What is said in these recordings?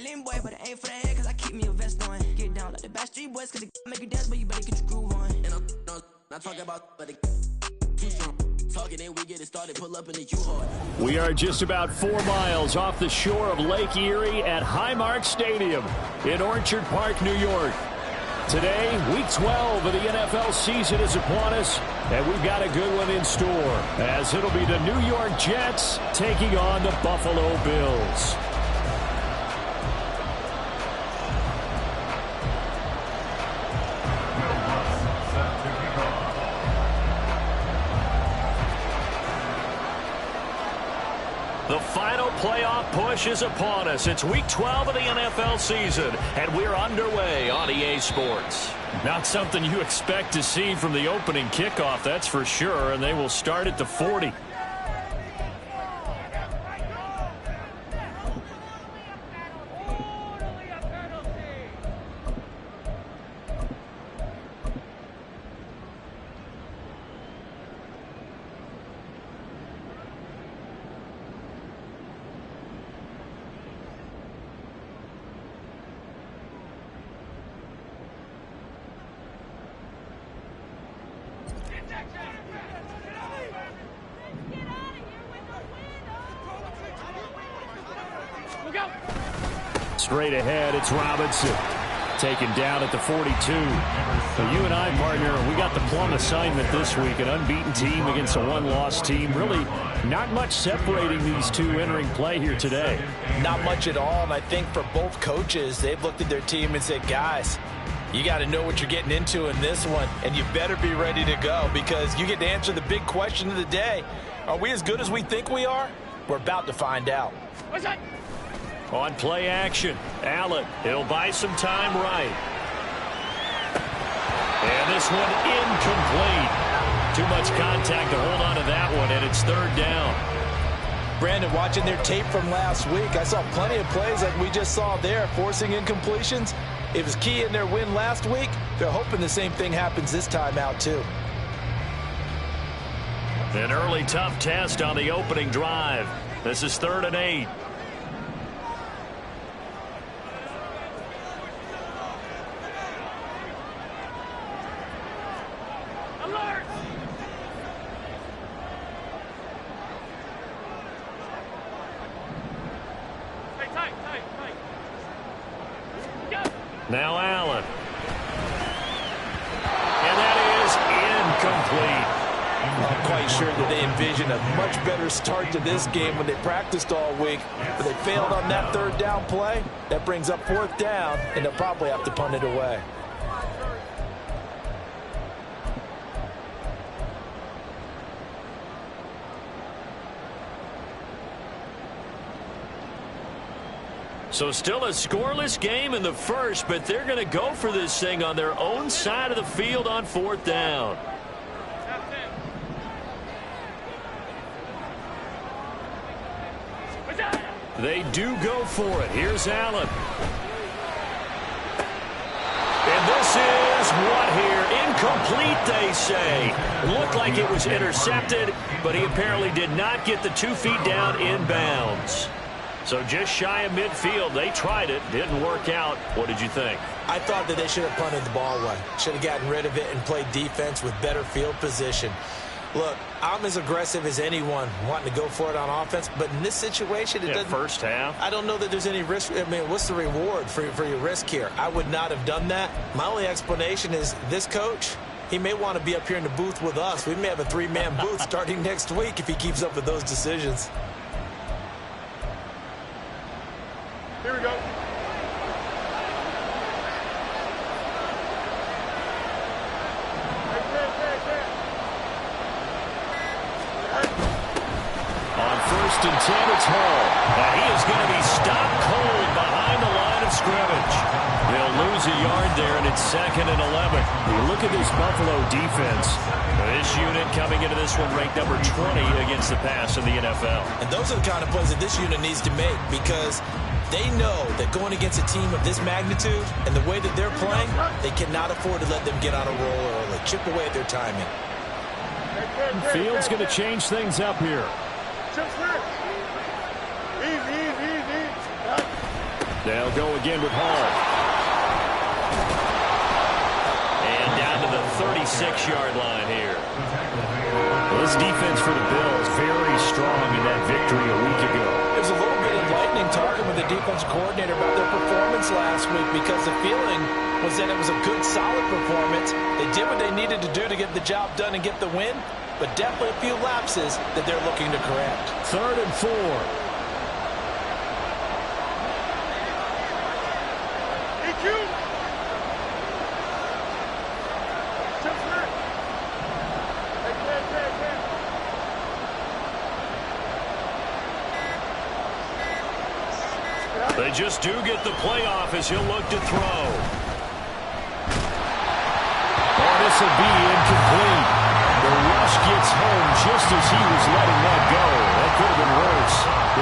Berlin boy, but it ain't for the head, cause I keep me a vest on. Get down like the Backstreet Boys, cause they make you dance, but you better get your groove on. And I'm not talking about, but too strong. Talking and we get it started, pull up in the U-Haul. We are just about 4 miles off the shore of Lake Erie at Highmark Stadium in Orchard Park, New York. Today, week 12 of the NFL season is upon us, and we've got a good one in store, as it'll be the New York Jets taking on the Buffalo Bills. The final playoff push is upon us. It's week 12 of the NFL season, and we're underway on EA Sports. Not something you expect to see from the opening kickoff, that's for sure, and they will start at the 40. Straight ahead, it's Robinson. Taken down at the 42. So you and I, partner, we got the plum assignment this week. An unbeaten team against a one-loss team. Really not much separating these two entering play here today. Not much at all, and I think for both coaches, they've looked at their team and said, guys, you got to know what you're getting into in this one, and you better be ready to go because you get to answer the big question of the day. Are we as good as we think we are? We're about to find out. What's that? On play action, Allen, he'll buy some time right. And this one incomplete. Too much contact to hold on to that one, and it's third down. Brandon, watching their tape from last week, I saw plenty of plays like we just saw there, forcing incompletions. It was key in their win last week. They're hoping the same thing happens this time out, too. An early tough test on the opening drive. This is 3rd and 8. Now Allen. And that is incomplete. I'm quite sure that they envisioned a much better start to this game when they practiced all week. But they failed on that 3rd down play. That brings up 4th down, and they'll probably have to punt it away. So still a scoreless game in the first, but they're going to go for this thing on their own side of the field on 4th down. They do go for it. Here's Allen. And this is what here? Incomplete, they say. Looked like it was intercepted, but he apparently did not get the 2 feet down inbounds. So just shy of midfield. They tried it. Didn't work out. What did you think? I thought that they should have punted the ball away. Should have gotten rid of it and played defense with better field position. Look, I'm as aggressive as anyone wanting to go for it on offense, but in this situation, it doesn't. First half. I don't know that there's any risk. I mean, what's the reward for your risk here? I would not have done that. My only explanation is this coach, he may want to be up here in the booth with us. We may have a 3-man booth starting next week if he keeps up with those decisions. Here we go. On 1st and 10, it's Hall. And he is going to be stopped cold behind the line of scrimmage. They'll lose a yard there, and it's 2nd and 11. You look at this Buffalo defense. This unit coming into this one ranked number 20 against the pass in the NFL. And those are the kind of plays that this unit needs to make because they know that going against a team of this magnitude and the way that they're playing, they cannot afford to let them get on a roll early. Chip away at their timing. Field's going to change things up here. They'll go again with Hall. And down to the 36-yard line here. Well, this defense for the Bills very strong in that victory a week ago. It was a little bit enlightening talking with the defensive coordinator about their performance last week, because the feeling was that it was a good, solid performance. They did what they needed to do to get the job done and get the win, but definitely a few lapses that they're looking to correct. 3rd and 4. They just do get the playoff as he'll look to throw. Oh, this will be incomplete. The rush gets home just as he was letting that go. That could have been worse.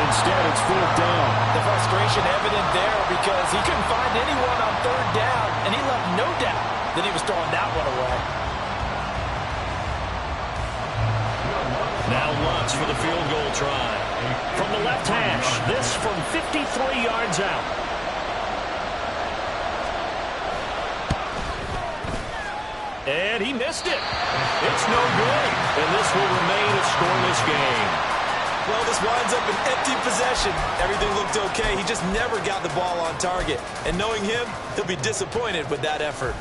Instead, it's 4th down. The frustration evident there because he couldn't find anyone on 3rd down, and he left no doubt that he was throwing that one away. Now Lutz for the field goal try. From the left hash, this from 53 yards out. And he missed it. It's no good. And this will remain a scoreless game. Well, this winds up an empty possession. Everything looked okay. He just never got the ball on target. And knowing him, he'll be disappointed with that effort.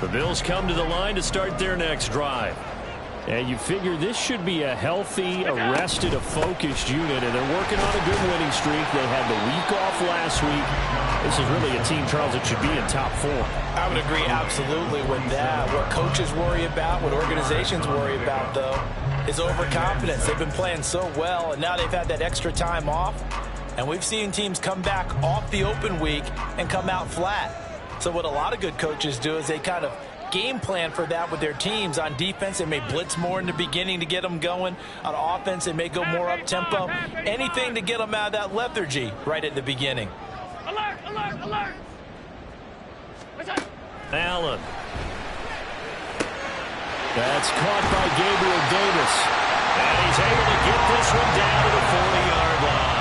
The Bills come to the line to start their next drive. And you figure this should be a healthy, arrested, a focused unit, and they're working on a good winning streak. They had the week off last week. This is really a team, Charles, that should be in top 4. I would agree absolutely with that. What coaches worry about, what organizations worry about, though, is overconfidence. They've been playing so well, and now they've had that extra time off. And we've seen teams come back off the open week and come out flat. So what a lot of good coaches do is they kind of game plan for that with their teams. On defense, they may blitz more in the beginning to get them going. On offense, they may go more up-tempo. Anything to get them out of that lethargy right at the beginning. Alert, alert, alert! Allen. That's caught by Gabriel Davis. And he's able to get this one down to the 40-yard line.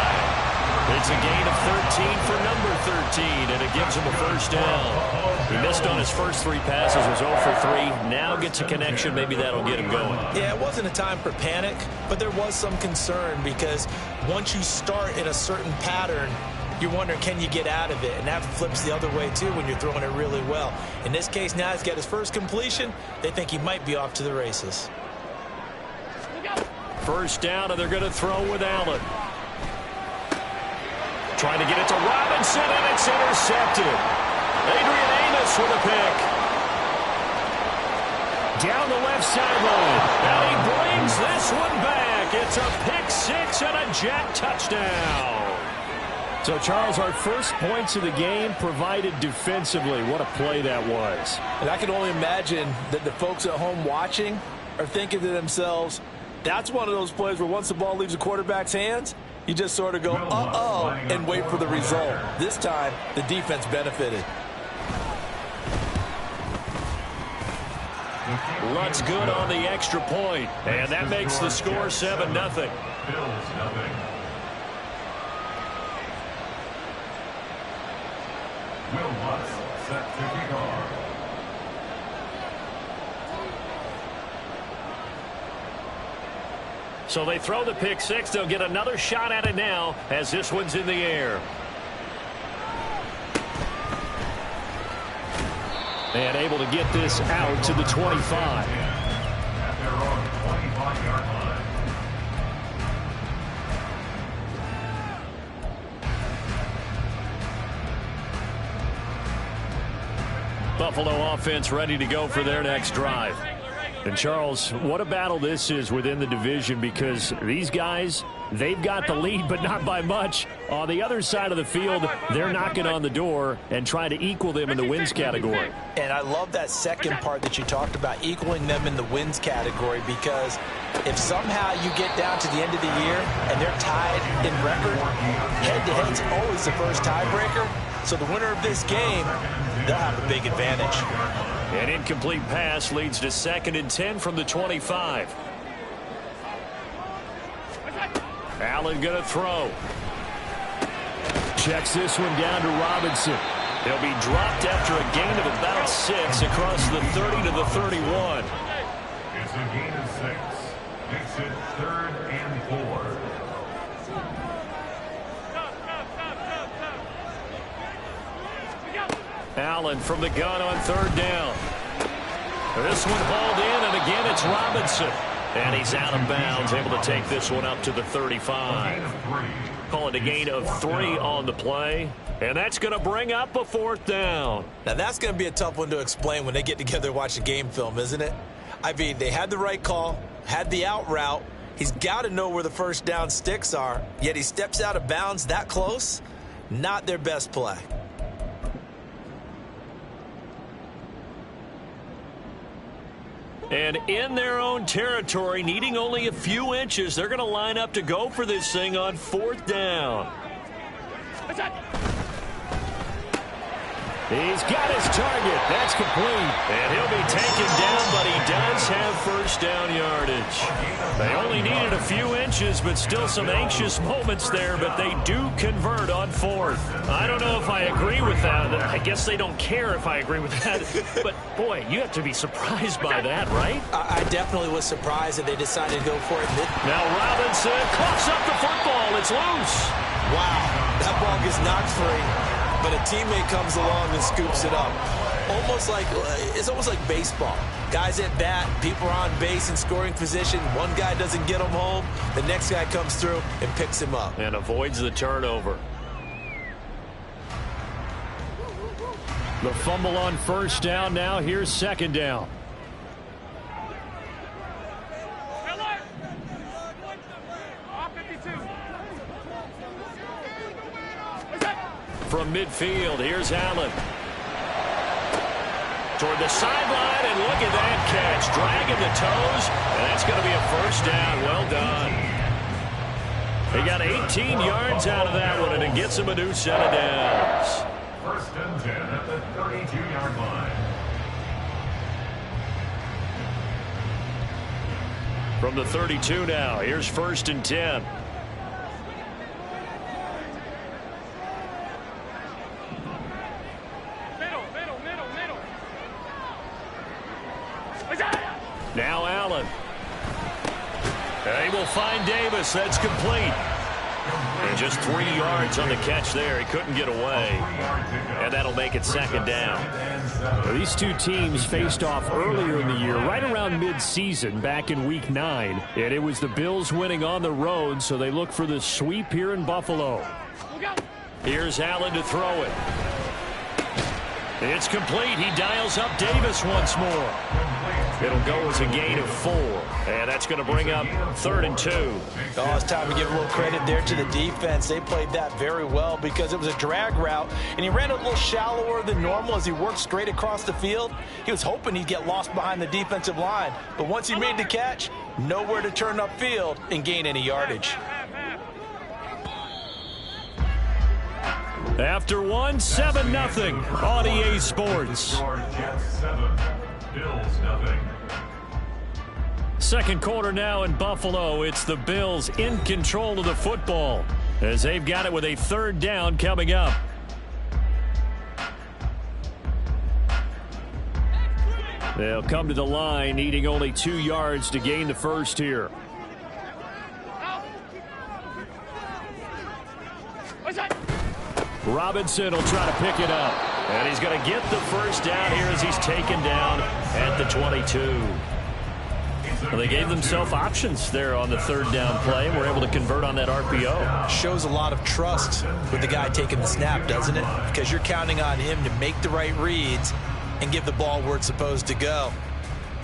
It's a gain of 13 for number 13, and it gives him a first down. He missed on his first 3 passes, was 0 for 3. Now gets a connection. Maybe that'll get him going. Yeah, it wasn't a time for panic, but there was some concern because once you start in a certain pattern, you're wondering, can you get out of it? And that flips the other way, too, when you're throwing it really well. In this case, now he's got his first completion. They think he might be off to the races. First down, and they're going to throw with Allen. Trying to get it to Robinson, and it's intercepted. Adrian Amos with a pick. Down the left sideline. And he brings this one back. It's a pick 6 and a Jet touchdown. So, Charles, our first points of the game provided defensively. What a play that was. And I can only imagine that the folks at home watching are thinking to themselves, that's one of those plays where once the ball leaves the quarterback's hands, you just sort of go, uh-oh, and wait for the result. This time, the defense benefited. Lutz good on the extra point, and that makes the score 7-0. Will Lutz set to kick off. So they throw the pick 6. They'll get another shot at it now as this one's in the air. And able to get this out to the 25. At their own 25-yard line. Buffalo offense ready to go for their next drive. And, Charles, what a battle this is within the division, because these guys, they've got the lead, but not by much. On the other side of the field, they're knocking on the door and trying to equal them in the wins category. And I love that second part that you talked about, equaling them in the wins category, because if somehow you get down to the end of the year and they're tied in record, head-to-head's always the first tiebreaker. So the winner of this game, they'll have a big advantage. An incomplete pass leads to 2nd and 10 from the 25. Allen going to throw. Checks this one down to Robinson. He'll be dropped after a gain of about 6 across the 30 to the 31. It's a gain of 6. Makes it 3rd and 4. Allen from the gun on 3rd down. This one hauled in, and again it's Robinson. And he's out of bounds, able to take this one up to the 35. Call it a gain of 3 on the play. And that's going to bring up a 4th down. Now that's going to be a tough one to explain when they get together and watch a game film, isn't it? I mean, they had the right call, had the out route. He's got to know where the first down sticks are, yet he steps out of bounds that close. Not their best play. And in their own territory, needing only a few inches, they're going to line up to go for this thing on 4th down. He's got his target. That's complete. And he'll be taken down, but he does have first down yardage. They only needed a few inches, but still some anxious moments there, but they do convert on 4th. I don't know if I agree with that. I guess they don't care if I agree with that. But, boy, you have to be surprised by that, right? I definitely was surprised that they decided to go for it. Now Robinson coughs up the football. It's loose. Wow, that ball gets knocked free. But a teammate comes along and scoops it up. It's almost like baseball. Guys at bat, people are on base in scoring position. One guy doesn't get him home. The next guy comes through and picks him up. And avoids the turnover. The fumble on first down now. Here's 2nd down. From midfield, here's Allen. Toward the sideline, and look at that catch. Dragging the toes, and that's going to be a first down. Well done. They got 18 yards out of that one, and it gets them a new set of downs. 1st and 10 at the 32-yard line. From the 32 now, here's 1st and 10. Now Allen. They will find Davis. That's complete. And just 3 yards on the catch there. He couldn't get away. And that'll make it 2nd down. These two teams faced off earlier in the year, right around mid-season, back in Week 9. And it was the Bills winning on the road, so they look for the sweep here in Buffalo. Here's Allen to throw it. It's complete. He dials up Davis once more. It'll go as a gain of 4. And that's going to bring up 3rd and 2. Oh, it's time to give a little credit there to the defense. They played that very well because it was a drag route, and he ran a little shallower than normal as he worked straight across the field. He was hoping he'd get lost behind the defensive line, but once he made the catch, nowhere to turn upfield and gain any yardage. After 7-0 on EA Sports. Jets 7, Bills nothing. Second quarter now in Buffalo. It's the Bills in control of the football as they've got it with a 3rd down coming up. They'll come to the line needing only 2 yards to gain the first here. Robinson will try to pick it up. And he's going to get the first down here as he's taken down at the 22. Well, they gave themselves options there on the 3rd down play and were able to convert on that RPO. Shows a lot of trust with the guy taking the snap, doesn't it? Because you're counting on him to make the right reads and give the ball where it's supposed to go.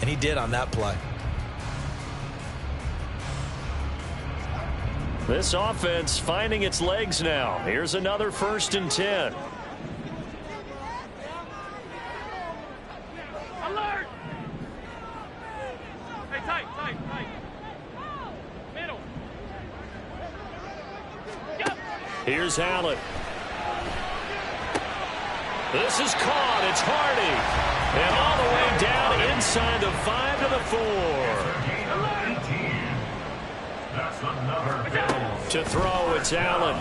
And he did on that play. This offense finding its legs now. Here's another 1st and 10. Alert! Hey, tight. Middle. Go. Here's Allen. This is caught. It's Hardy. And all the way down inside the 5 to the 4. That's another Bills To throw, it's Allen.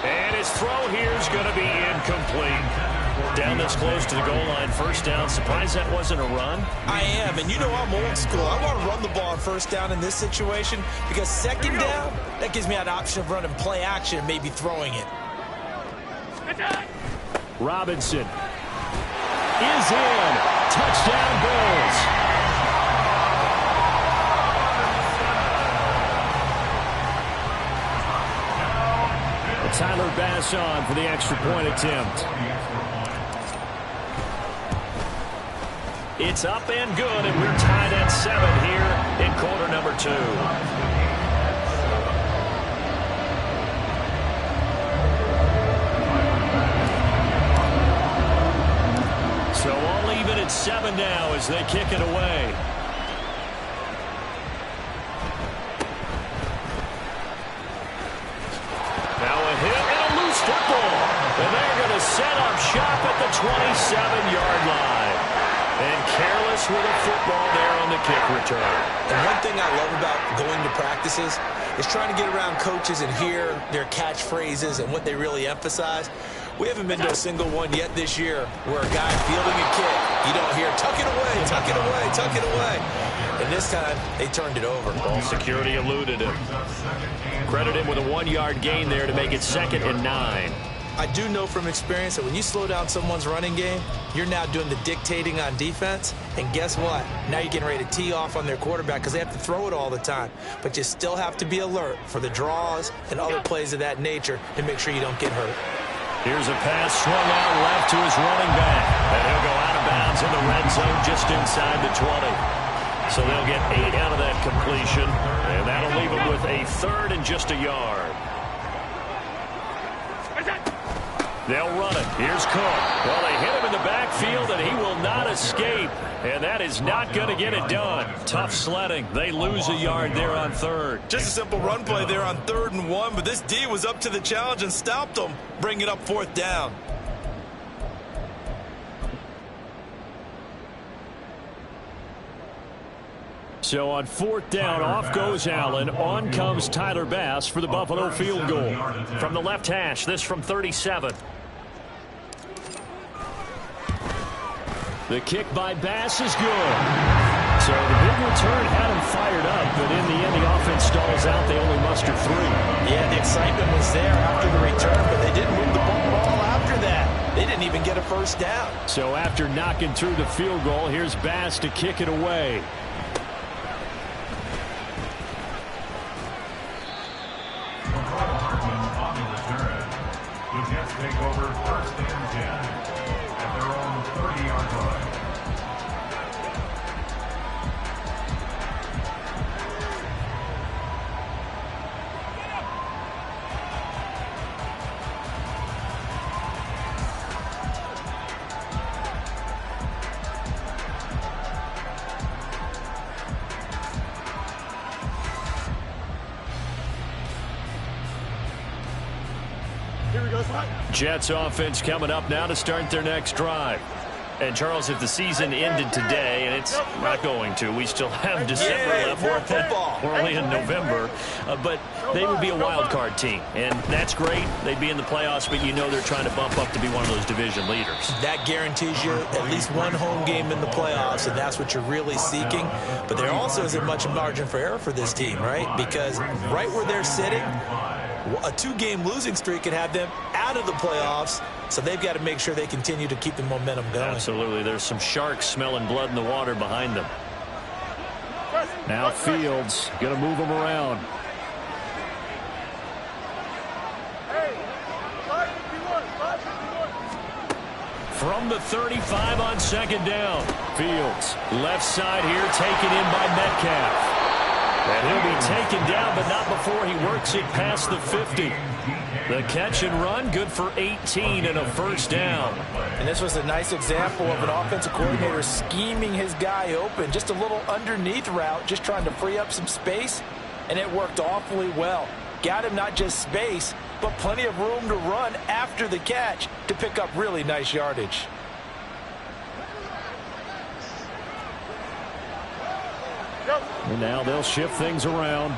And his throw here is going to be incomplete. Down this close to the goal line, first down. Surprised that wasn't a run? I am, and you know I'm old school. I want to run the ball on first down in this situation because second down, that gives me an option of running play action and maybe throwing it. Robinson is in. Touchdown, Bills. Tyler Bass on for the extra point attempt. It's up and good, and we're tied at 7 here in quarter number 2. So all even at 7 now as they kick it away. And they're going to set up shop at the 27-yard line. And careless with a football there on the kick return. And one thing I love about going to practices is trying to get around coaches and hear their catchphrases and what they really emphasize. We haven't been to a single one yet this year where a guy fielding a kick, you don't hear, tuck it away, tuck it away, tuck it away. And this time, they turned it over. Ball security eluded him. Credit him with a 1-yard gain there to make it 2nd and 9. I do know from experience that when you slow down someone's running game, you're now doing the dictating on defense. And guess what? Now you're getting ready to tee off on their quarterback because they have to throw it all the time. But you still have to be alert for the draws and other plays of that nature to make sure you don't get hurt. Here's a pass swung out left to his running back. And he'll go out of bounds in the red zone just inside the 20. So they'll get 8 out of that completion. And that'll leave him with a 3rd and just a yard. They'll run it. Here's Cook. Well, they hit him in the backfield, and he will not escape. And that is not going to get it done. Tough sledding. They lose a yard there on 3rd. Just a simple run play there on 3rd and 1, but this D was up to the challenge and stopped them, bringing up 4th down. So on 4th down, off goes Allen. On comes Tyler Bass for the Buffalo field goal. From the left hash, this from 37. The kick by Bass is good. So the big return had him fired up, but in the end, the offense stalls out. They only muster 3. Yeah, the excitement was there after the return, but they didn't move the ball after that. They didn't even get a first down. So after knocking through the field goal, here's Bass to kick it away. On the return, the Jets take over 1st and 10 at their own 30-yard line. Jets offense coming up now to start their next drive. And, Charles, if the season ended today, and it's not going to, we still have December left. We're only in November. But they would be a wild card team. And that's great. They'd be in the playoffs, but you know they're trying to bump up to be one of those division leaders. That guarantees you at least one home game in the playoffs, and that's what you're really seeking. But there also isn't much margin for error for this team, right? Because right where they're sitting, a 2-game losing streak could have them out of the playoffs, so they've got to make sure they continue to keep the momentum going. Absolutely. There's some sharks smelling blood in the water behind them. Now Fields going to move them around. From the 35 on 2nd down. Fields, left side here, taken in by Metcalf. And he'll be taken down, but not before he works it past the 50. The catch and run, good for 18 and a first down. And this was a nice example of an offensive coordinator scheming his guy open. Just a little underneath route, just trying to free up some space, and it worked awfully well. Got him not just space, but plenty of room to run after the catch to pick up really nice yardage. And now they'll shift things around.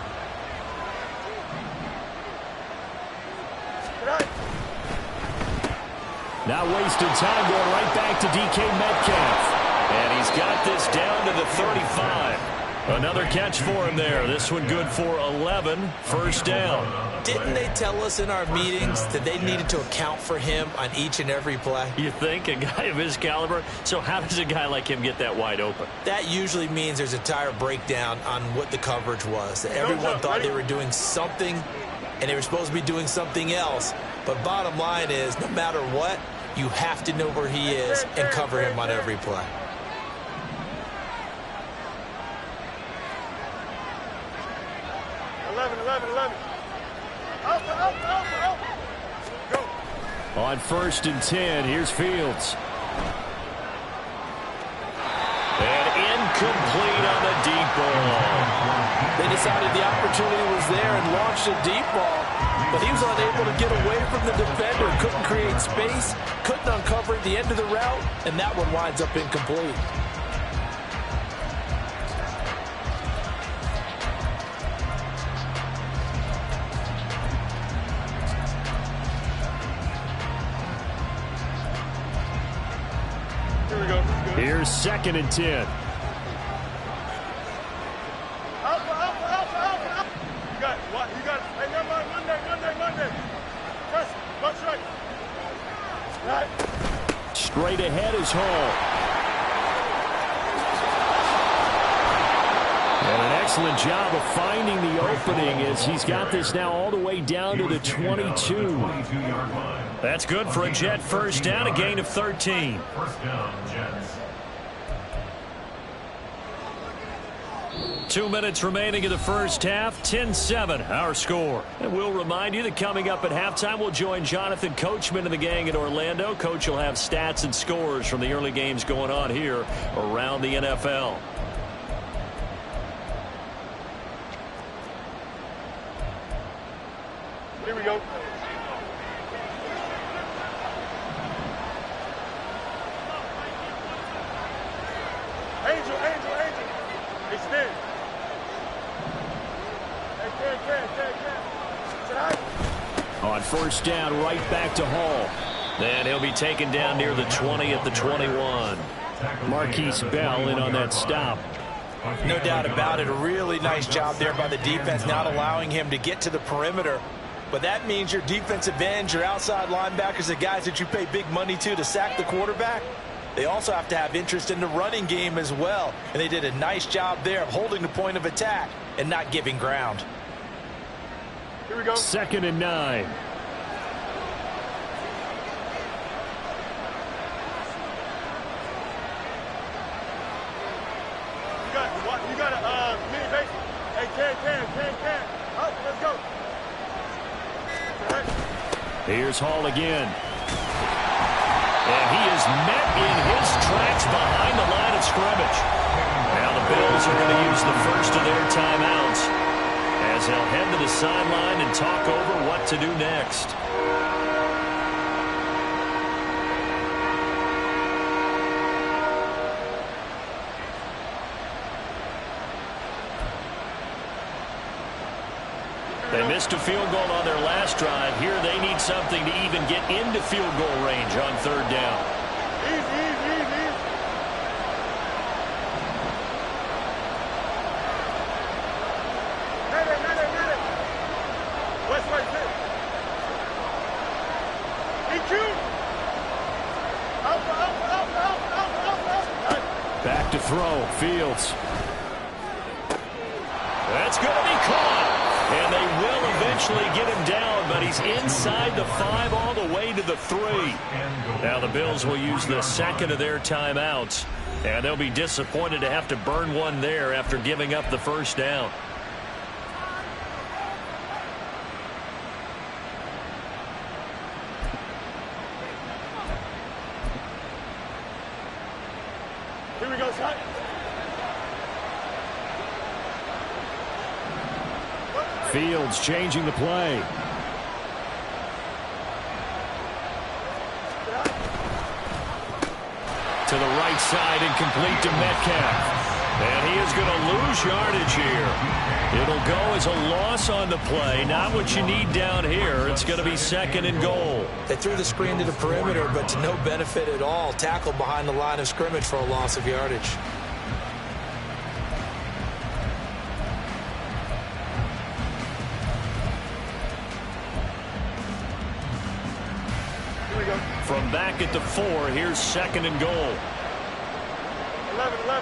Not wasting time, going right back to DK Metcalf. And he's got this down to the 35. Another catch for him there. This one good for 11. First down. Didn't they tell us in our meetings that they needed to account for him on each and every play? You think? A guy of his caliber? So how does a guy like him get that wide open? That usually means there's a entire breakdown on what the coverage was. Everyone thought they were doing something, and they were supposed to be doing something else. But bottom line is, no matter what, you have to know where he is and cover him on every play. On 1st and 10, here's Fields. And incomplete on the deep ball. They decided the opportunity was there and launched a deep ball, but he was unable to get away from the defender, couldn't create space, couldn't uncover at the end of the route, and that one winds up incomplete. Here's 2nd and 10. You got it. Hey, Monday. Press, watch right. Straight ahead is Hall. And an excellent job of finding the opening as he's got this now all the way down to the 22. That's good for a Jet first down, a gain of 13. First down, Jets. 2 minutes remaining in the first half, 10-7, our score. And we'll remind you that coming up at halftime, we'll join Jonathan Coachman and the gang in Orlando. Coach will have stats and scores from the early games going on here around the NFL. Here we go. Angel. Extend. On first down, right back to Hall. Then he'll be taken down near the 20 at the 21. Marquise Bell in on that stop. No doubt about it. A really nice job there by the defense, not allowing him to get to the perimeter. But that means your defensive ends, your outside linebackers, the guys that you pay big money to sack the quarterback, they also have to have interest in the running game as well. And they did a nice job there of holding the point of attack and not giving ground. Here we go. 2nd and 9. You got a mini base. Hey, can. Up, let's go. Here's Hall again. And he is met in his tracks behind the line of scrimmage. Now the Bills are going to use the first of their timeouts as they'll head to the sideline and talk over what to do next. They missed a field goal on their last drive. Here they need something to even get into field goal range on 3rd down. Easy. West, EQ. Out. Back to throw. Fields. That's going to be caught. And they will eventually get him down, but he's inside the 5 all the way to the 3. Now the Bills will use the 2nd of their timeouts, and they'll be disappointed to have to burn one there after giving up the first down. Here we go, son. Fields changing the play. To the right side and complete to Metcalf. And he is going to lose yardage here. It'll go as a loss on the play. Not what you need down here. It's going to be 2nd and goal. They threw the screen to the perimeter, but to no benefit at all. Tackled behind the line of scrimmage for a loss of yardage. From back at the 4, here's 2nd and goal. 11.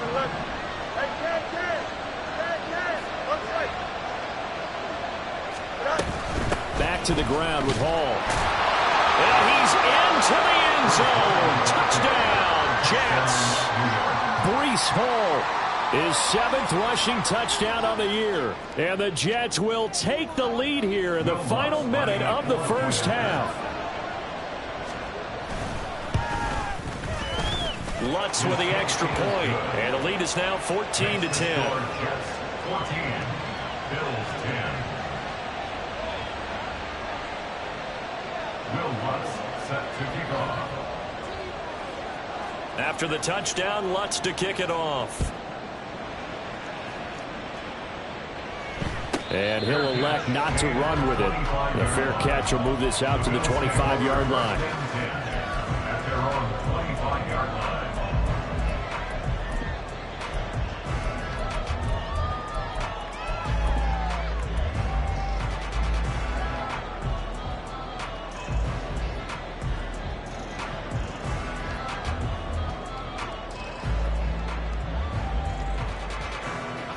Hey, Ken. One strike. Back to the ground with Hall. And he's into the end zone. Touchdown, Jets. Breece Hall, his 7th rushing touchdown on the year. And the Jets will take the lead here in the final minute of the first half. Lutz with the extra point, and the lead is now 14-10. Jets 14, Bills 10. Will Lutz set to kick off. After the touchdown, Lutz to kick it off. And he'll elect not to run with it. A fair catch will move this out to the 25-yard line. At their own 25-yard line.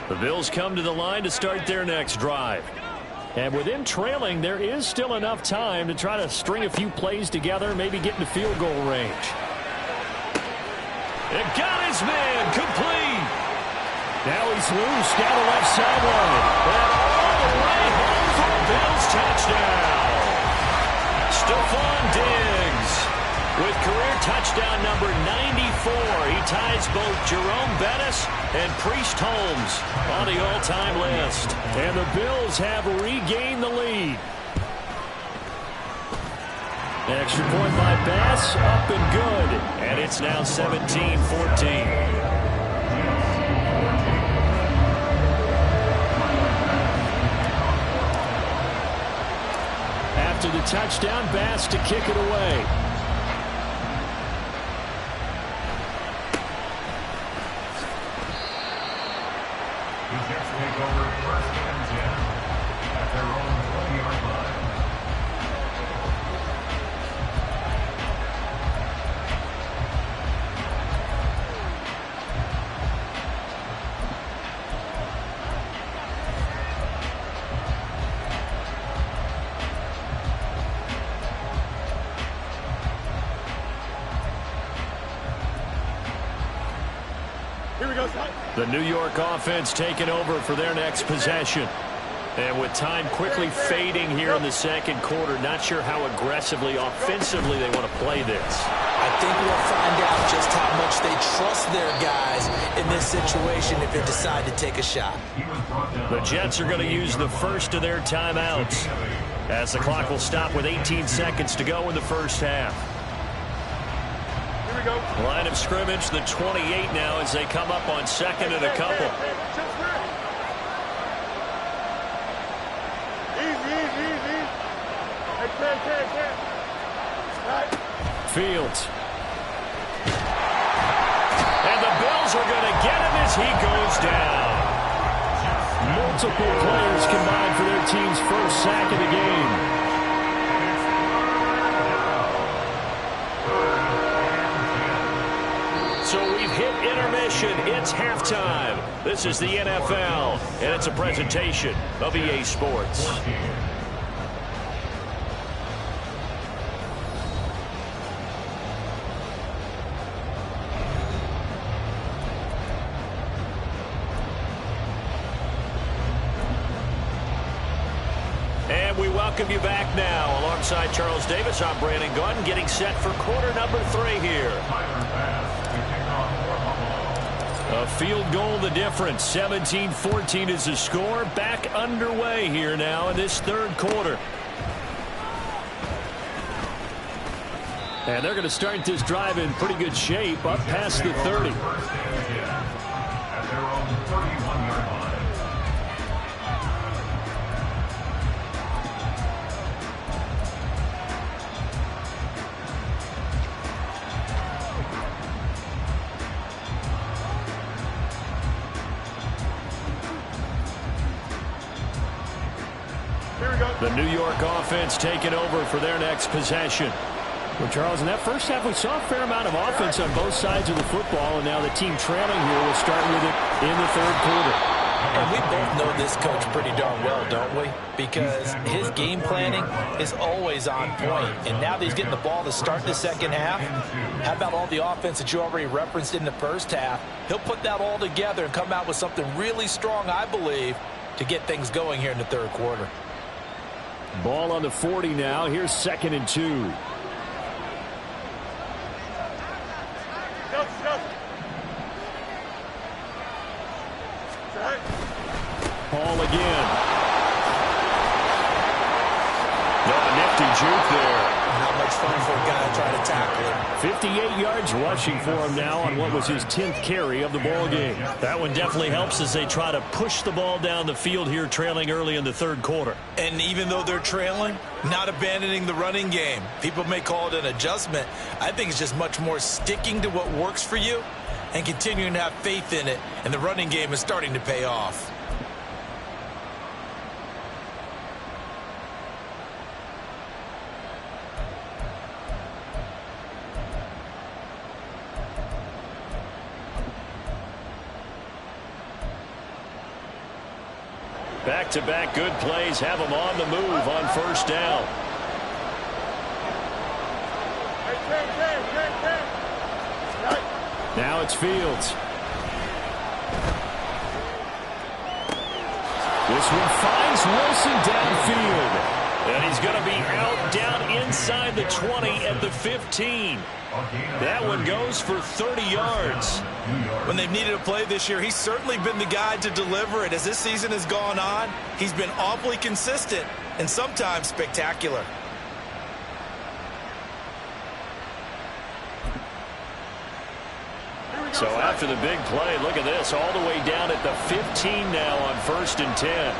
The Bills come to the line to start their next drive. And with him trailing, there is still enough time to try to string a few plays together, maybe get into field goal range. It got his man complete. Now he's loose down the left sideline. And all the way home for a Bills touchdown. Stephon Diggs with career touchdown number 94. He ties both Jerome Bettis and Priest Holmes on the all-time list. And the Bills have regained the lead. Extra point by Bass, up and good. And it's now 17-14. After the touchdown, Bass to kick it away. The Jets take over 1st and 10 at their own 20-yard line. Here we go, son. The New York offense taking over for their next possession. And with time quickly fading here in the second quarter, not sure how aggressively, offensively they want to play this. I think we'll find out just how much they trust their guys in this situation if they decide to take a shot. The Jets are going to use the first of their timeouts as the clock will stop with 18 seconds to go in the first half. Here we go. Line of scrimmage, the 28 now as they come up on 2nd and a couple. Easy. Hey, Ken. Right. Fields. And the Bills are going to get him as he goes down. Multiple players combined for their team's first sack of the game. So we've hit intermission. It's halftime. This is the NFL, and it's a presentation of EA Sports. And we welcome you back now. Alongside Charles Davis, I'm Brandon Gordon, getting set for quarter number 3 here. A field goal the difference. 17-14 is the score. Back underway here now in this third quarter. And they're going to start this drive in pretty good shape, up past the 30. At their own The New York offense taking over for their next possession. Well, Charles, in that first half, we saw a fair amount of offense on both sides of the football, and now the team trailing here will start with it in the third quarter. And we both know this coach pretty darn well, don't we? Because his game planning is always on point. And now that he's getting the ball to start the second half, how about all the offense that you already referenced in the first half? He'll put that all together and come out with something really strong, I believe, to get things going here in the third quarter. Ball on the 40 now. Here's 2nd and 2. Paul again. Oh, nifty juke there. Not much fun for a guy to try to tackle him. 58 yards rushing for him now on what was his 10th carry of the ball game. That one definitely helps as they try to push the ball down the field here, trailing early in the third quarter. And even though they're trailing, not abandoning the running game. People may call it an adjustment. I think it's just much more sticking to what works for you and continuing to have faith in it. And the running game is starting to pay off. Back-to-back good plays have them on the move on first down. Now it's Fields. This one finds Wilson downfield. And he's going to be out down inside the 20 at the 15. That one goes for 30 yards. When they've needed a play this year, he's certainly been the guy to deliver it. As this season has gone on, he's been awfully consistent and sometimes spectacular. So after the big play, look at this, all the way down at the 15 now on 1st and 10.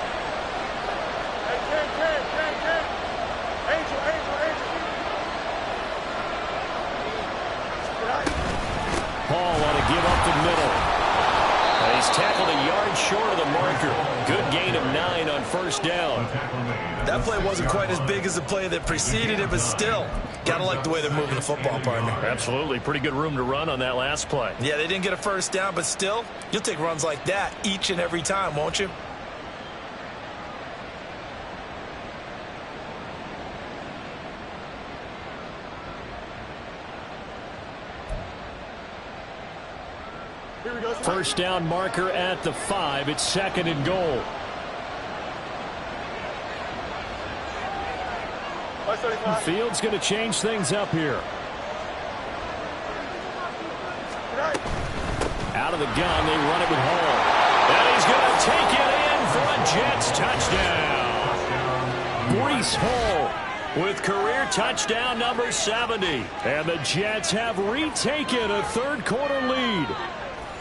Paul on to give up the middle. And he's tackled a yard short of the marker. Good gain of 9 on first down. That play wasn't quite as big as the play that preceded it, but still, gotta like the way they're moving the football, partner. Absolutely. Pretty good room to run on that last play. Yeah, they didn't get a first down, but still, you'll take runs like that each and every time, won't you? First down marker at the 5. It's 2nd and goal. Fields going to change things up here. Out of the gun, they run it with Hall. And he's going to take it in for a Jets touchdown. Breece Hall with career touchdown number 70. And the Jets have retaken a third quarter lead.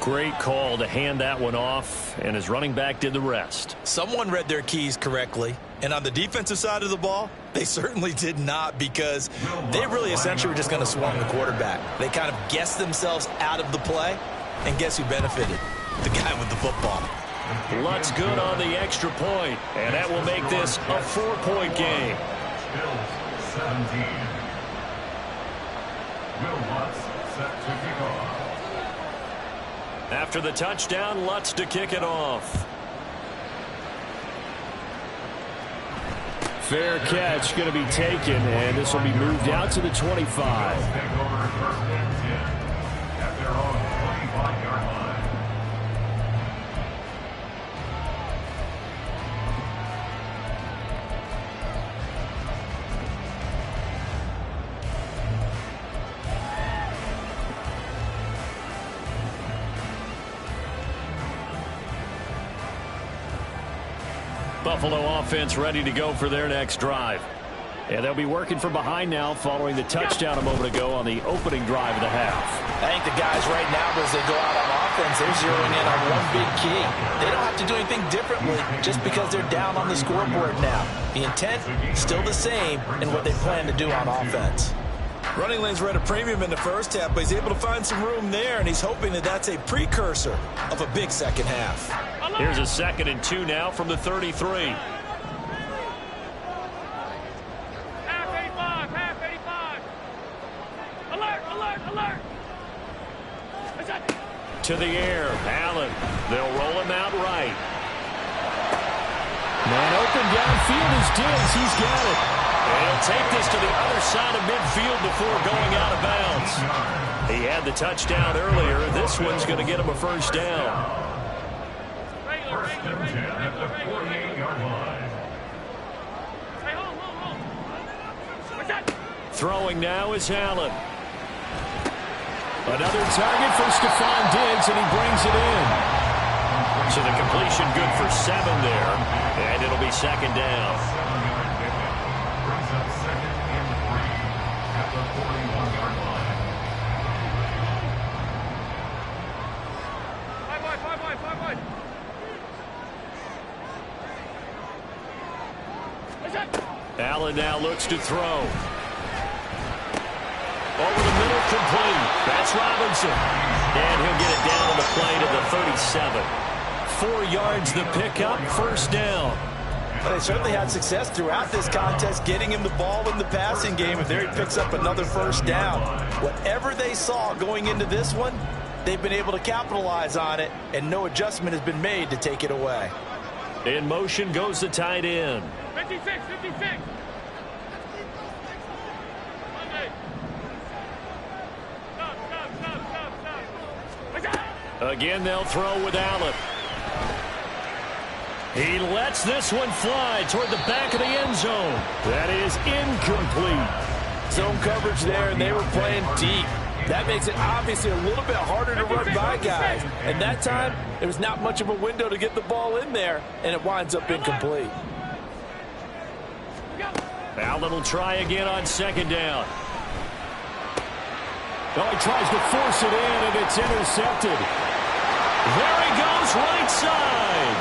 Great call to hand that one off, and his running back did the rest. Someone read their keys correctly, and on the defensive side of the ball, they certainly did not, because they really essentially were just going to swarm the quarterback. They kind of guessed themselves out of the play, and guess who benefited? The guy with the football. Lutz good on the extra point, and that will make this a 4-point game. Bills 17. Will Lutz set to kick off. After the touchdown, Lutz to kick it off. Fair catch going to be taken, and this will be moved out to the 25. Take over 1st and 10 at their own 25-yard line. Buffalo offense ready to go for their next drive. And they'll be working from behind now following the touchdown a moment ago on the opening drive of the half. I think the guys right now, as they go out on offense, they're zeroing in on one big key. They don't have to do anything differently just because they're down on the scoreboard now. The intent, still the same in what they plan to do on offense. Running lanes were at a premium in the first half, but he's able to find some room there, and he's hoping that that's a precursor of a big second half. Here's a 2nd and 2 now from the 33. to the air. Allen, they'll roll him out right. Man open downfield is Diggs. He's got it. And he'll take this to the other side of midfield before going out of bounds. He had the touchdown earlier. This one's going to get him a first down. First and 10 at the 48-yard line. Throwing now is Allen. Another target for Stephon Diggs, and he brings it in. So the completion good for 7 there, and it'll be second down. 7-yard pickup brings up second and 3 at the 41-yard line. 5 wide. Allen now looks to throw. Over the middle, complete. That's Robinson. And he'll get it down on the play to the 37. 4 yards the pickup, first down. Well, they certainly had success throughout this contest getting him the ball in the passing game, and there he picks up another first down. Whatever they saw going into this one, they've been able to capitalize on it, and no adjustment has been made to take it away. In motion goes the tight end. 56. Again, they'll throw with Allen. He lets this one fly toward the back of the end zone. That is incomplete. Zone coverage there, and they were playing deep. That makes it obviously a little bit harder to run by guys. And that time, there was not much of a window to get the ball in there, and it winds up incomplete. Allen will try again on second down. Oh, he tries to force it in, and it's intercepted. There he goes, right side.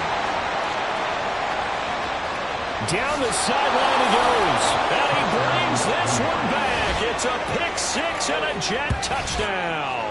Down the sideline he goes. And he brings this one back. It's a pick 6 and a Jet touchdown.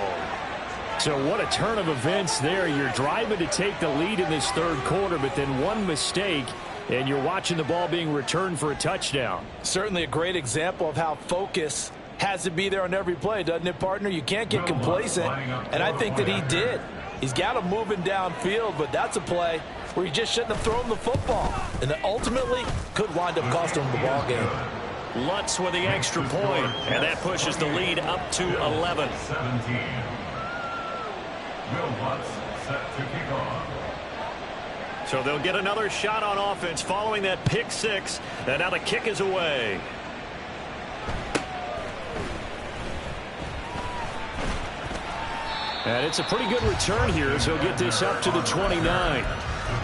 So what a turn of events there. You're driving to take the lead in this third quarter, but then one mistake, and you're watching the ball being returned for a touchdown. Certainly a great example of how focus has to be there on every play, doesn't it, partner? You can't get complacent, and I think that he did. He's got him moving downfield, but that's a play where he just shouldn't have thrown the football, and that ultimately could wind up costing him the ball game. Lutz with the extra point, and that pushes the lead up to 11. 17. Will Lutz set to kick off. So they'll get another shot on offense following that pick 6, and now the kick is away. And it's a pretty good return here as he'll get this up to the 29. The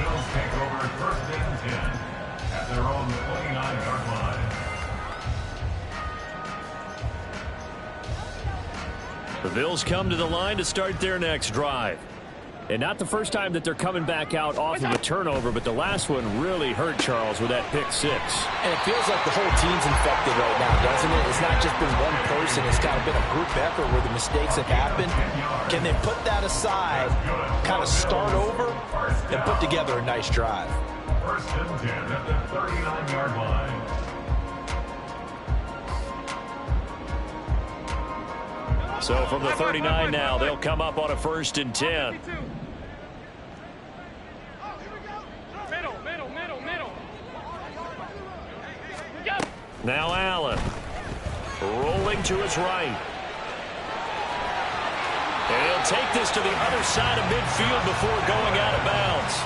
Bills take over first and 10 at their own 29-yard line. The Bills come to the line to start their next drive. And not the first time that they're coming back out off of a turnover, but the last one really hurt Charles with that pick 6. And it feels like the whole team's infected right now, doesn't it? It's not just been one person. It's kind of been a group effort where the mistakes have happened. Can they put that aside, kind of start over, and put together a nice drive? First and 10 at the 39-yard line. So from the 39 now, they'll come up on a first and 10. Now Allen. Rolling to his right. And he'll take this to the other side of midfield before going out of bounds.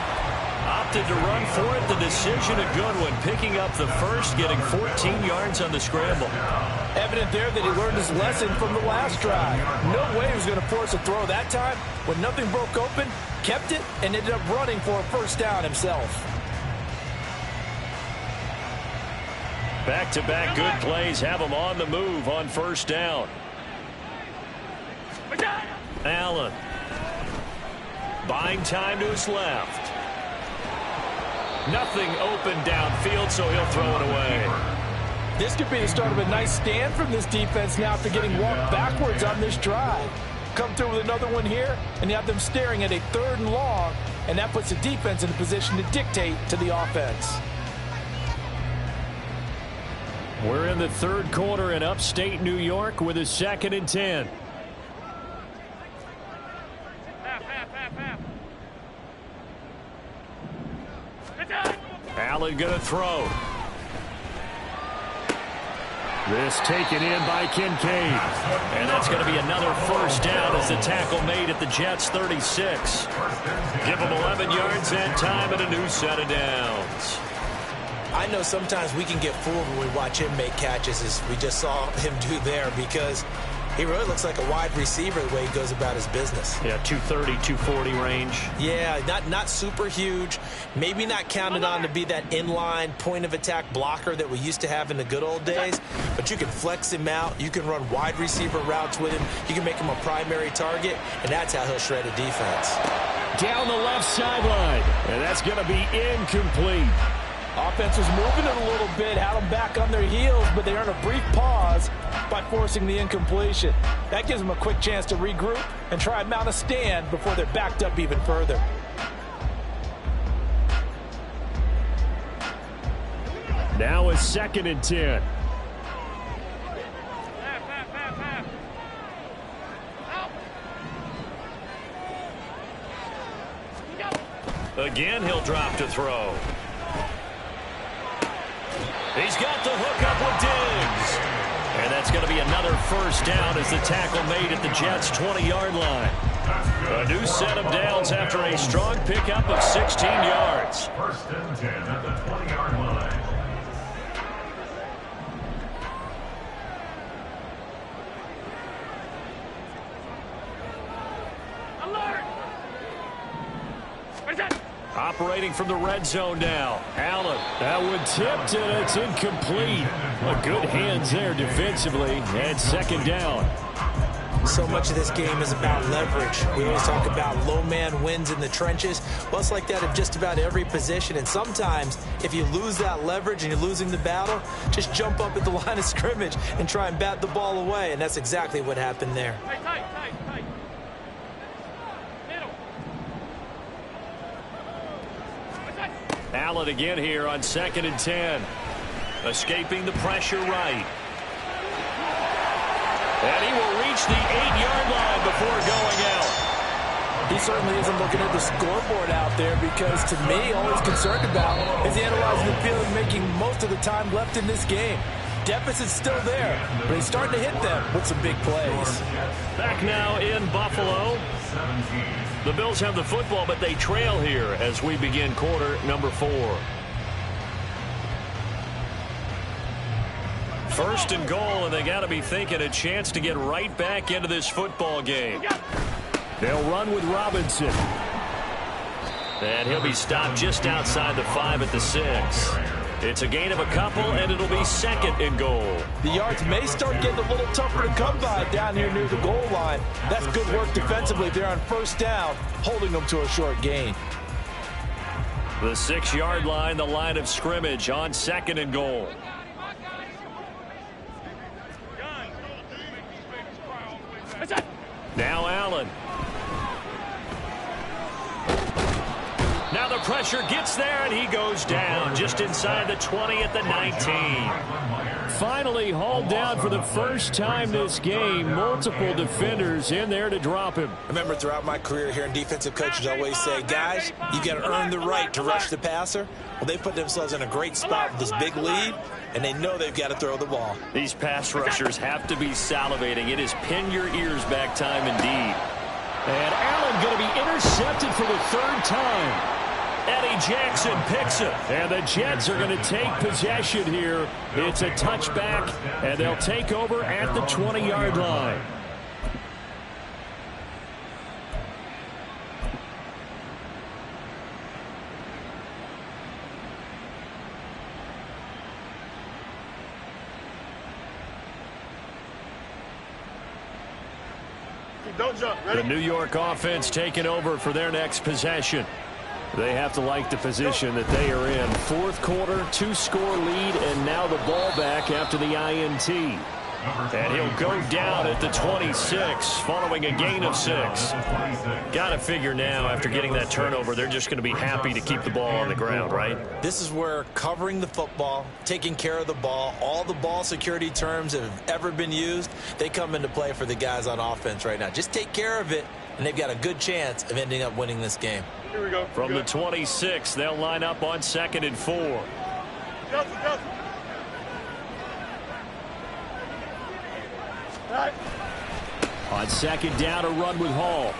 Opted to run for it. The decision a good one. Picking up the first, getting 14 yards on the scramble. Evident there that he learned his lesson from the last drive. No way he was going to force a throw that time. When nothing broke open, kept it, and ended up running for a first down himself. Back-to-back good plays have him on the move on first down. Allen. Buying time to his left. Nothing open downfield, so he'll throw it away. This could be the start of a nice stand from this defense now after getting walked backwards on this drive. Come through with another one here, and you have them staring at a 3rd and long, and that puts the defense in a position to dictate to the offense. We're in the third quarter in upstate New York with a 2nd and 10. Allen going to throw. This taken in by Kincaid. And that's going to be another first down as the tackle made at the Jets' 36. Give them 11 yards and time and a new set of downs. I know sometimes we can get fooled when we watch him make catches, as we just saw him do there, because he really looks like a wide receiver the way he goes about his business. Yeah, 230, 240 range. Yeah, not super huge. Maybe not counted on to be that inline point-of-attack blocker that we used to have in the good old days. But you can flex him out. You can run wide receiver routes with him. You can make him a primary target, and that's how he'll shred a defense. Down the left sideline, and that's going to be incomplete. Offense was moving it a little bit, had them back on their heels, but they earned a brief pause by forcing the incompletion. That gives them a quick chance to regroup and try and mount a stand before they're backed up even further. Now a 2nd and 10. Again, he'll drop to throw. He's got the hook up with Diggs. And that's going to be another first down as the tackle made at the Jets' 20-yard line. A new set of downs after a strong pickup of 16 yards. First and 10 at the 20-yard line. Operating from the red zone now. Allen. That one tipped, and it's incomplete. Well, good hands there defensively. And 2nd down. So much of this game is about leverage. We always talk about low man wins in the trenches. Well, it's like that at just about every position. And sometimes, if you lose that leverage and you're losing the battle, just jump up at the line of scrimmage and try and bat the ball away. And that's exactly what happened there. Tight. Allen again here on 2nd and 10. Escaping the pressure right. And he will reach the 8-yard line before going out. He certainly isn't looking at the scoreboard out there, because to me, all he's concerned about is analyzing the field and making most of the time left in this game. Deficit's still there, but he's starting to hit them with some big plays. Back now in Buffalo. The Bills have the football, but they trail here as we begin quarter number 4. First and goal, and they got to be thinking a chance to get right back into this football game. They'll run with Robinson. And he'll be stopped just outside the 5 at the 6. It's a gain of a couple, and it'll be 2nd and goal. The yards may start getting a little tougher to come by down here near the goal line. That's good work defensively there on first down, holding them to a short gain. The 6-yard line, the line of scrimmage on 2nd and goal. Now Allen. Now the pressure gets there, and he goes down just inside the 20 at the 19. Finally hauled down for the first time this game. Multiple defenders in there to drop him. I remember throughout my career hearing defensive coaches always say, guys, you got to earn the right to rush the passer. Well, they put themselves in a great spot with this big lead, and they know they've got to throw the ball. These pass rushers have to be salivating. It is pin your ears back time indeed. And Allen going to be intercepted for the 3rd time. Eddie Jackson picks it. And the Jets are going to take possession here. It's a touchback, and they'll take over at the 20-yard line. Don't jump. Ready? The New York offense taking over for their next possession. They have to like the position that they are in. 4th quarter, 2-score lead, and now the ball back after the INT. And he'll go down at the 26 following a gain of 6. Got to figure now, after getting that turnover, they're just going to be happy to keep the ball on the ground, right? This is where covering the football, taking care of the ball, all the ball security terms that have ever been used, they come into play for the guys on offense right now. Just take care of it, and they've got a good chance of ending up winning this game. Here we go. From the 26, they'll line up on 2nd and 4. Kelsey. Right. On second down, a run with Hall.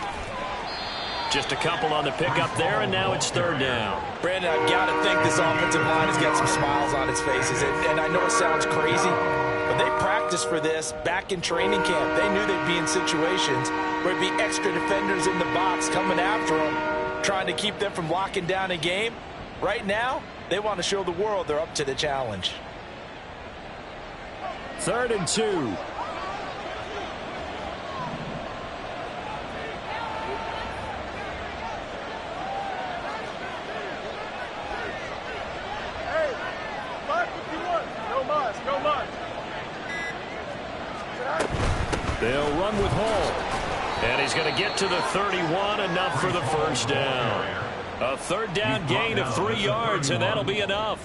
Just a couple on the pickup there, and now it's third down. Brandon, I've got to think this offensive line has got some smiles on its faces. And I know it sounds crazy, but they practiced for this back in training camp. They knew they'd be in situations where it'd be extra defenders in the box coming after them, trying to keep them from locking down a game. Right now, they want to show the world they're up to the challenge. 3rd and 2. They'll run with Hall. And he's going to get to the 31, enough for the first down. A third down gain of 3 yards, and that'll be enough.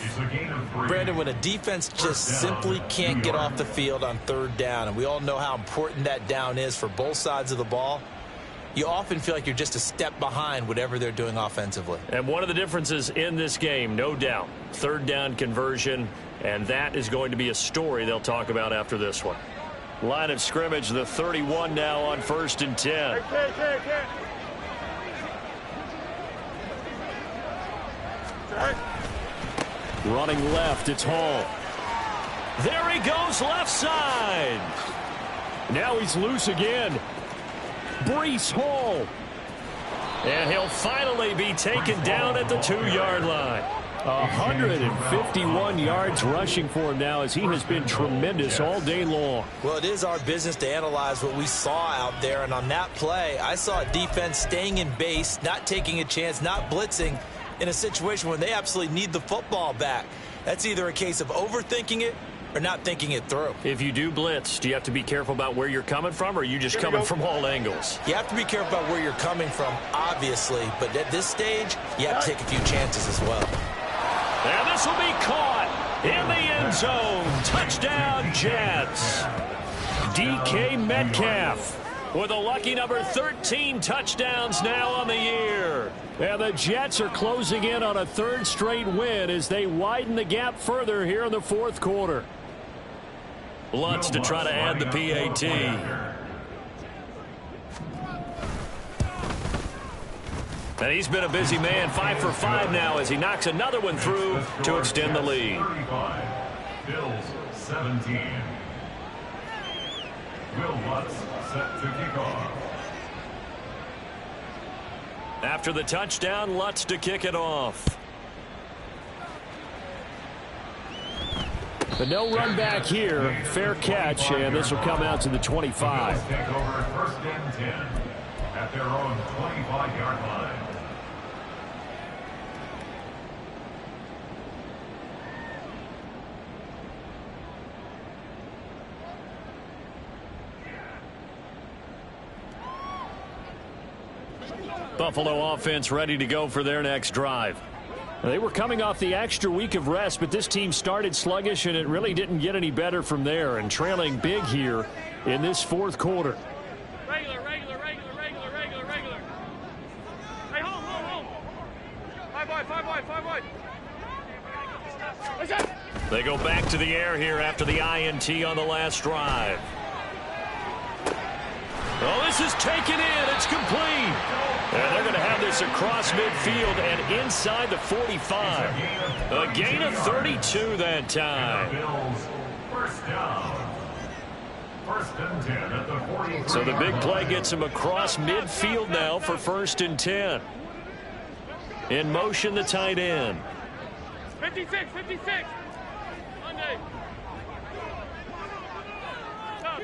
Brandon, when a defense just simply can't get off the field on third down, and we all know how important that down is for both sides of the ball, you often feel like you're just a step behind whatever they're doing offensively. And one of the differences in this game, no doubt, third down conversion, and that is going to be a story they'll talk about after this one. Line of scrimmage, the 31 now on 1st and 10. Running left, it's Hall. There he goes, left side. Now he's loose again. Breece Hall. And he'll finally be taken down at the 2-yard line. 151 yards rushing for him now, as he has been tremendous all day long. Well, it is our business to analyze what we saw out there, and on that play, I saw a defense staying in base, not taking a chance, not blitzing in a situation when they absolutely need the football back. That's either a case of overthinking it or not thinking it through. If you do blitz, do you have to be careful about where you're coming from, or are you just coming from all angles? You have to be careful about where you're coming from, obviously, but at this stage, you have to take a few chances as well. And this will be caught in the end zone. Touchdown, Jets. DK Metcalf with a lucky number 13 touchdowns now on the year. And the Jets are closing in on a 3rd straight win as they widen the gap further here in the 4th quarter. Lutz to try to add the PAT. And he's been a busy man, 5 for 5 now as he knocks another one through to extend the lead. 35, Bills 17. Will Lutz set to kick off. After the touchdown, Lutz to kick it off. But no run back here. Fair catch, and this will come out to the 25. The Bills take over 1st and 10 at their own 25-yard line. Buffalo offense ready to go for their next drive. They were coming off the extra week of rest, but this team started sluggish, and it really didn't get any better from there, and trailing big here in this 4th quarter. Regular. Hey, home. 5 wide. They go back to the air here after the INT on the last drive. Oh, this is taken in. It's complete. And they're going to have this across midfield and inside the 45. A gain of 32 that time. Bills first down. 1st and 10 at the 43. So the big play gets him across midfield now for 1st and 10. In motion, the tight end. 56. Monday. Stop.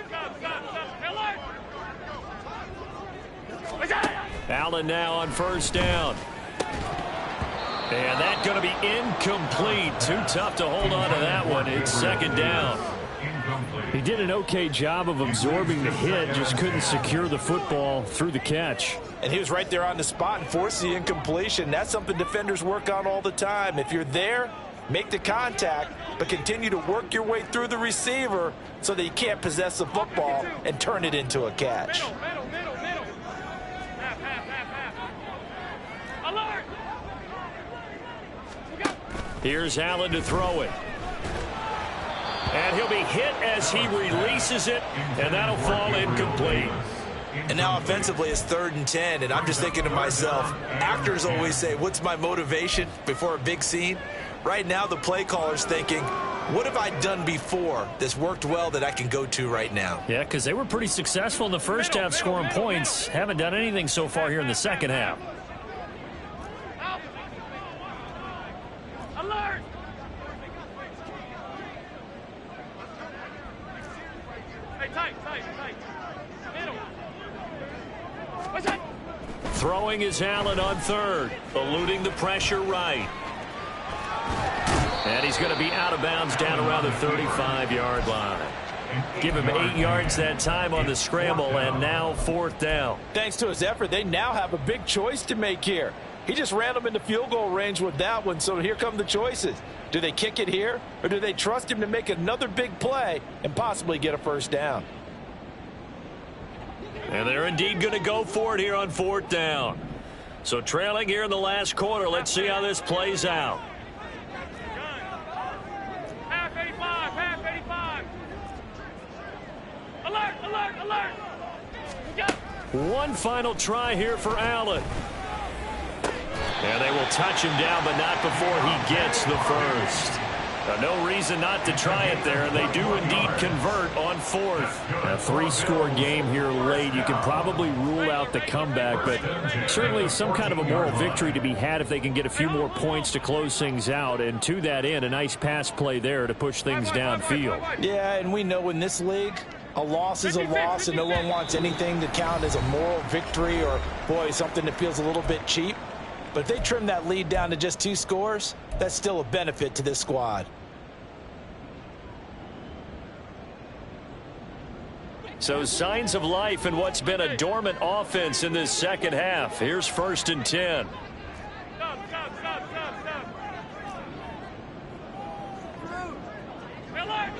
Allen now on 1st down. And that's going to be incomplete. Too tough to hold on to that one. It's 2nd down. He did an okay job of absorbing the hit, just couldn't secure the football through the catch. And he was right there on the spot and forced the incompletion. That's something defenders work on all the time. If you're there, make the contact, but continue to work your way through the receiver so that you can't possess the football and turn it into a catch. Middle. Half. Alert! Here's Allen to throw it. And he'll be hit as he releases it, and that'll fall incomplete. And now offensively it's 3rd and 10, and I'm just thinking to myself, actors always say, what's my motivation before a big scene? Right now the play caller's thinking, what have I done before that's worked well that I can go to right now? Yeah, because they were pretty successful in the first half scoring points. Haven't done anything so far here in the second half. Alert! Hey, tight. Middle. What's that? Throwing is Allen on 3rd, eluding the pressure right. And he's going to be out of bounds down around the 35-yard line. Give him 8 yards that time on the scramble, and now 4th down. Thanks to his effort, they now have a big choice to make here. He just ran them into field goal range with that one, so here come the choices. Do they kick it here, or do they trust him to make another big play and possibly get a first down? And they're indeed going to go for it here on 4th down. So trailing here in the last quarter, let's see how this plays out. Half 85. Alert. One final try here for Allen. And they will touch him down, but not before he gets the first. No reason not to try it there, and they do indeed convert on 4th. A 3-score game here late. You can probably rule out the comeback, but certainly some kind of a moral victory to be had if they can get a few more points to close things out. And to that end, a nice pass play there to push things downfield. Yeah, and we know in this league, a loss is a loss, and no one wants anything to count as a moral victory or, boy, something that feels a little bit cheap. But if they trim that lead down to just 2 scores, that's still a benefit to this squad. So signs of life in what's been a dormant offense in this second half. Here's 1st and 10. Stop. Alert!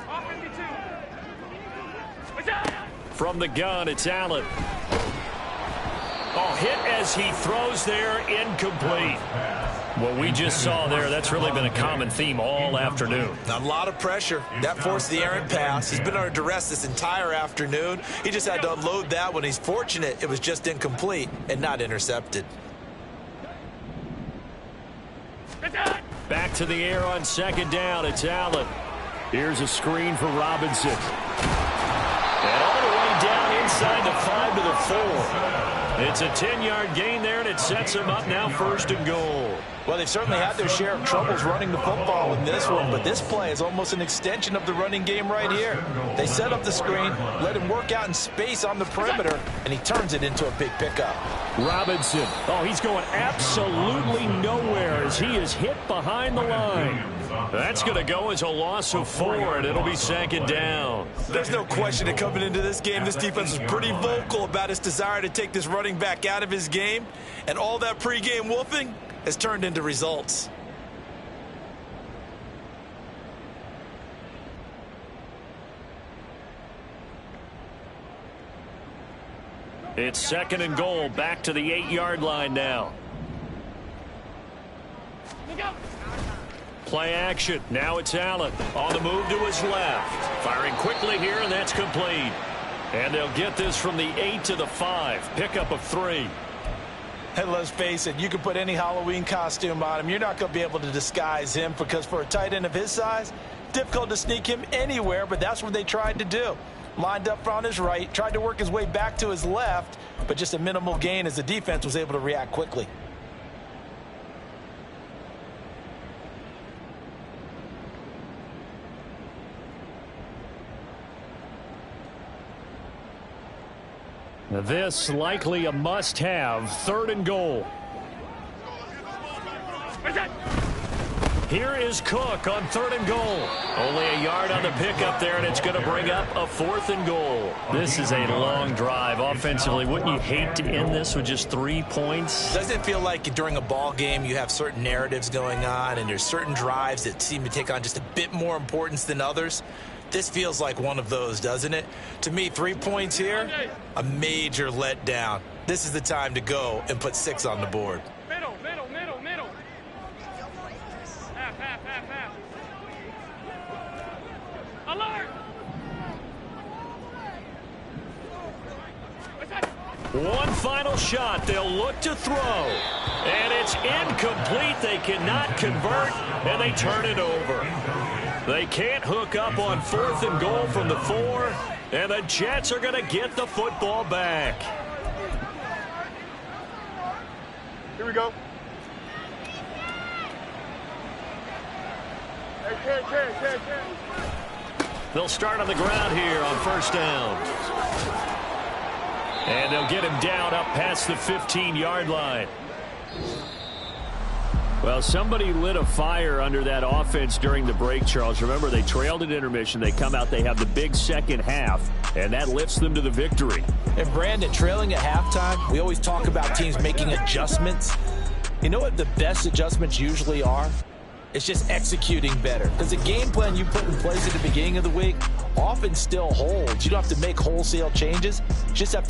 Off 52. What's that? From the gun, it's Allen. Oh, hit as he throws there, incomplete. What we just saw there, that's really been a common theme all afternoon. A lot of pressure. That forced the errant pass. He's been under duress this entire afternoon. He just had to unload that one. He's fortunate it was just incomplete and not intercepted. Back to the air on 2nd down. It's Allen. Here's a screen for Robinson. And all the way down inside the 5 to the 4. It's a 10-yard gain there, and it sets them up now 1st and goal. Well, they've certainly had their share of troubles running the football in this one, but this play is almost an extension of the running game right here. They set up the screen, let him work out in space on the perimeter, and he turns it into a big pickup. Robinson, oh, he's going absolutely nowhere as he is hit behind the line. That's going to go as a loss of 4, and it'll be 2nd down. There's no question that coming into this game, this defense was pretty vocal about its desire to take this running back out of his game, and all that pregame wolfing has turned into results. It's 2nd and goal, back to the 8-yard line now. Play action. Now it's Allen on the move to his left. Firing quickly here, and that's complete. And they'll get this from the 8 to the 5. Pickup of 3. Hey, let's face it, you can put any Halloween costume on him. You're not going to be able to disguise him because for a tight end of his size, difficult to sneak him anywhere, but that's what they tried to do. Lined up on his right, tried to work his way back to his left, but just a minimal gain as the defense was able to react quickly. This likely a must-have. 3rd and goal. Here is Cook on 3rd and goal. Only a yard on the pickup there, and it's going to bring up a 4th and goal. This is a long drive offensively. Wouldn't you hate to end this with just 3 points? Doesn't it feel like during a ball game you have certain narratives going on and there's certain drives that seem to take on just a bit more importance than others? This feels like one of those, doesn't it? To me, 3 points here, a major letdown. This is the time to go and put 6 on the board. Middle. Half. One final shot. They'll look to throw. And it's incomplete. They cannot convert, and they turn it over. They can't hook up on 4th and goal from the 4, and the Jets are going to get the football back. Here we go. Hey, Ken. They'll start on the ground here on 1st down. And they'll get him down up past the 15-yard line. Well, somebody lit a fire under that offense during the break, Charles. Remember, they trailed at intermission. They come out, they have the big second half, and that lifts them to the victory. And, Brandon, trailing at halftime, we always talk about teams making adjustments. You know what the best adjustments usually are? It's just executing better. Because the game plan you put in place at the beginning of the week often still holds. You don't have to make wholesale changes. You just have to